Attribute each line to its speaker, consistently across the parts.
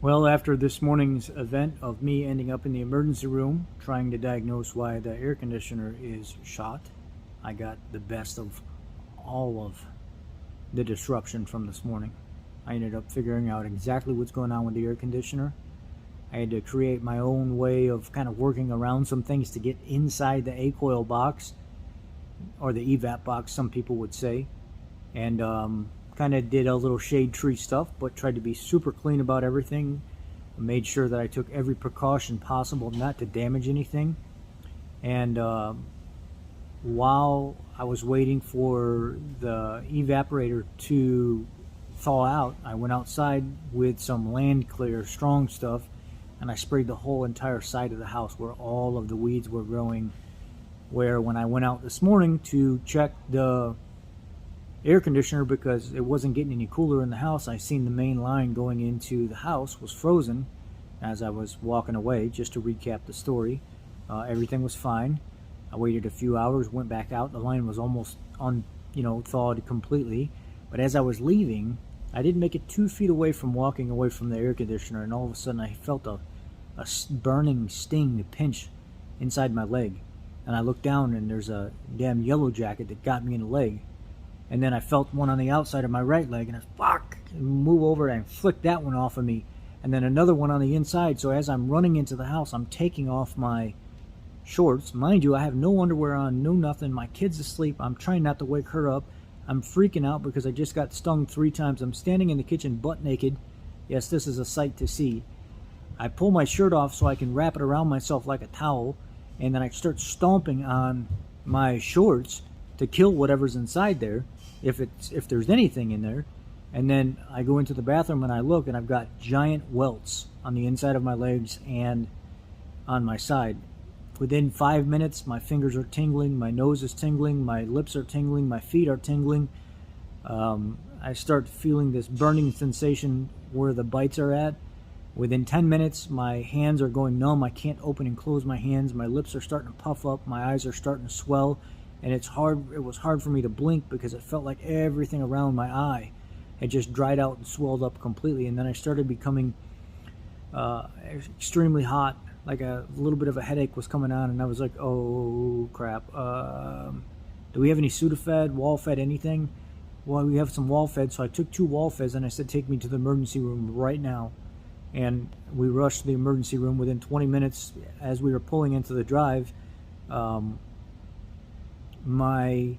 Speaker 1: Well, after this morning's event of me ending up in the emergency room trying to diagnose why the air conditioner is shot, I got the best of all of the disruption from this morning. I ended up figuring out exactly what's going on with the air conditioner. I had to create my own way of kind of working around some things to get inside the A-coil box, or the evap box, some people would say, and kind of did a little shade tree stuff, but tried to be super clean about everything. Made sure that I took every precaution possible not to damage anything. And while I was waiting for the evaporator to thaw out, I went outside with some Land Clear strong stuff, and I sprayed the whole entire side of the house where all of the weeds were growing. Where when I went out this morning to check the air conditioner because it wasn't getting any cooler in the house, I seen the main line going into the house was frozen as I was walking away. Just to recap the story, everything was fine. I waited a few hours, went back out. The line was almost thawed completely. But as I was leaving, I didn't make it 2 feet away from walking away from the air conditioner, and all of a sudden I felt a burning sting, a pinch inside my leg. And I looked down, and there's a damn yellow jacket that got me in the leg. And then I felt one on the outside of my right leg, and I move over and flick that one off of me. And then another one on the inside. So as I'm running into the house, I'm taking off my shorts. Mind you, I have no underwear on, no nothing. My kid's asleep. I'm trying not to wake her up. I'm freaking out because I just got stung 3 times. I'm standing in the kitchen butt naked. Yes, this is a sight to see. I pull my shirt off so I can wrap it around myself like a towel, and then I start stomping on my shorts to kill whatever's inside there, if there's anything in there. And then I go into the bathroom and I look, and I've got giant welts on the inside of my legs and on my side. Within 5 minutes, my fingers are tingling, my nose is tingling, my lips are tingling, my feet are tingling. I start feeling this burning sensation where the bites are at. Within 10 minutes, my hands are going numb. I can't open and close my hands. My lips are starting to puff up. My eyes are starting to swell. And it was hard for me to blink because it felt like everything around my eye had just dried out and swelled up completely. And then I started becoming extremely hot, like a little bit of a headache was coming on, and I was like, oh crap, do we have any Sudafed, Wall-Fed, anything? Well, we have some Wall-Fed. So I took 2 Wall-Feds and I said, take me to the emergency room right now. And we rushed to the emergency room. Within 20 minutes, as we were pulling into the drive, my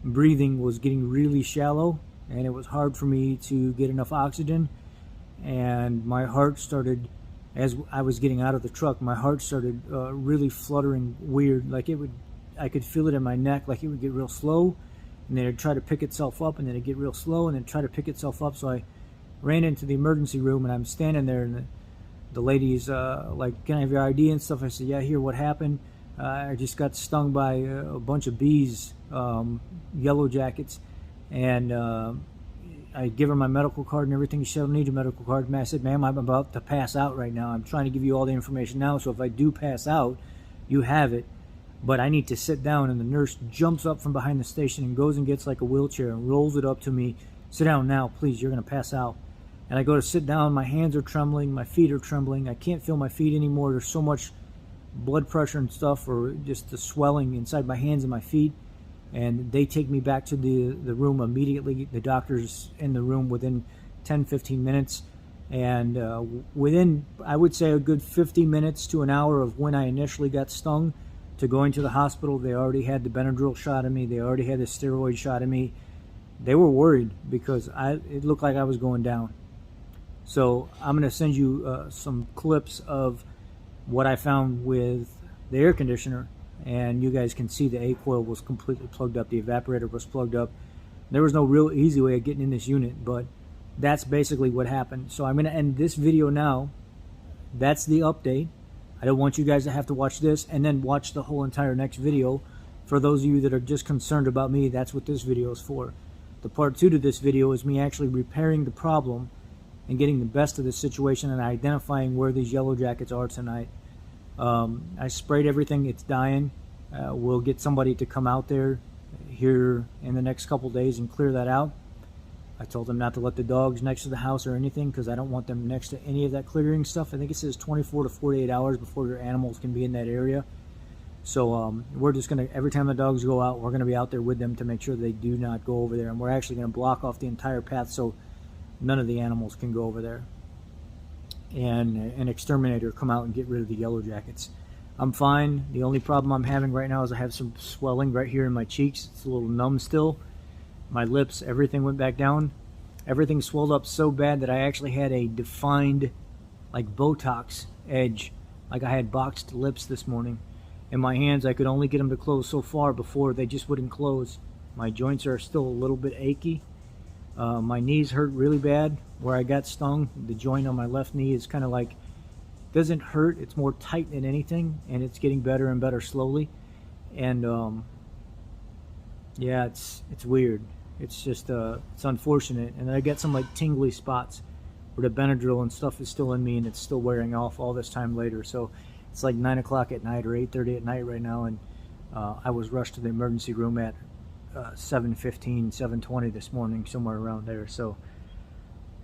Speaker 1: breathing was getting really shallow, and it was hard for me to get enough oxygen. And my heart started, as I was getting out of the truck, my heart started really fluttering weird. Like I could feel it in my neck, like it would get real slow, and then it'd try to pick itself up, and then it'd get real slow, and then try to pick itself up. So I ran into the emergency room, and I'm standing there, and the lady's like, can I have your ID and stuff? I said, yeah, here, what happened? I just got stung by a bunch of bees, yellow jackets, and I give her my medical card and everything. She said, I don't need your medical card. And I said, ma'am, I'm about to pass out right now. I'm trying to give you all the information now, so if I do pass out, you have it. But I need to sit down. And the nurse jumps up from behind the station and goes and gets like a wheelchair and rolls it up to me. Sit down now, please. You're going to pass out. And I go to sit down. My hands are trembling. My feet are trembling. I can't feel my feet anymore. There's so much blood pressure and stuff, or just the swelling inside my hands and my feet. And they take me back to the room immediately. The doctor's in the room within 10-15 minutes. And within, I would say, a good 50 minutes to an hour of when I initially got stung to going to the hospital, they already had the Benadryl shot in me. They already had the steroid shot in me. They were worried because it looked like I was going down. So I'm going to send you some clips of what I found with the air conditioner, and you guys can see the A-coil was completely plugged up. The evaporator was plugged up. There was no real easy way of getting in this unit, but that's basically what happened. So I'm going to end this video now. That's the update. I don't want you guys to have to watch this and then watch the whole entire next video. For those of you that are just concerned about me, that's what this video is for. The part 2 to this video is me actually repairing the problem and getting the best of the situation and identifying where these yellow jackets are tonight. I sprayed everything. It's dying. We'll get somebody to come out there here in the next couple days and clear that out. I told them not to let the dogs next to the house or anything because I don't want them next to any of that clearing stuff. I think it says 24 to 48 hours before your animals can be in that area. So we're just going to, every time the dogs go out, we're going to be out there with them to make sure they do not go over there. And we're actually going to block off the entire path so none of the animals can go over there. And an exterminator come out and get rid of the yellow jackets. I'm fine. The only problem I'm having right now is I have some swelling right here in my cheeks. It's a little numb still. My lips, everything went back down. Everything swelled up so bad that I actually had a defined, like, Botox edge. Like I had boxed lips this morning. In my hands, I could only get them to close so far before they just wouldn't close. My joints are still a little bit achy. My knees hurt really bad where I got stung. The joint on my left knee is kind of like, doesn't hurt, it's more tight than anything, and it's getting better and better slowly. And yeah, it's weird. It's just it's unfortunate. And I get some like tingly spots where the Benadryl and stuff is still in me, and it's still wearing off all this time later. So it's like 9 o'clock at night or 8:30 at night right now, and I was rushed to the emergency room at 7:15, 7:20 this morning, somewhere around there. So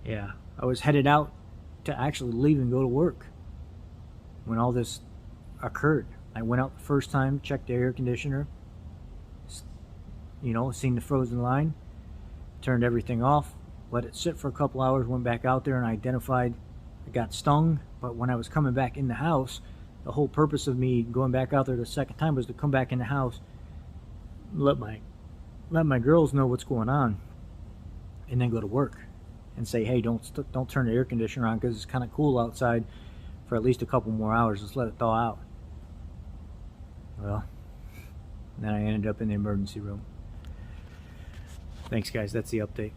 Speaker 1: yeah, I was headed out to actually leave and go to work when all this occurred. I went out the first time, checked the air conditioner, you know, seen the frozen line, turned everything off, let it sit for a couple hours, went back out there and identified I got stung. But when I was coming back in the house, the whole purpose of me going back out there the second time was to come back in the house, let my girls know what's going on, and then go to work and say, hey, don't turn the air conditioner on because it's kind of cool outside for at least a couple more hours. Just let it thaw out. Well, then I ended up in the emergency room. Thanks, guys. That's the update.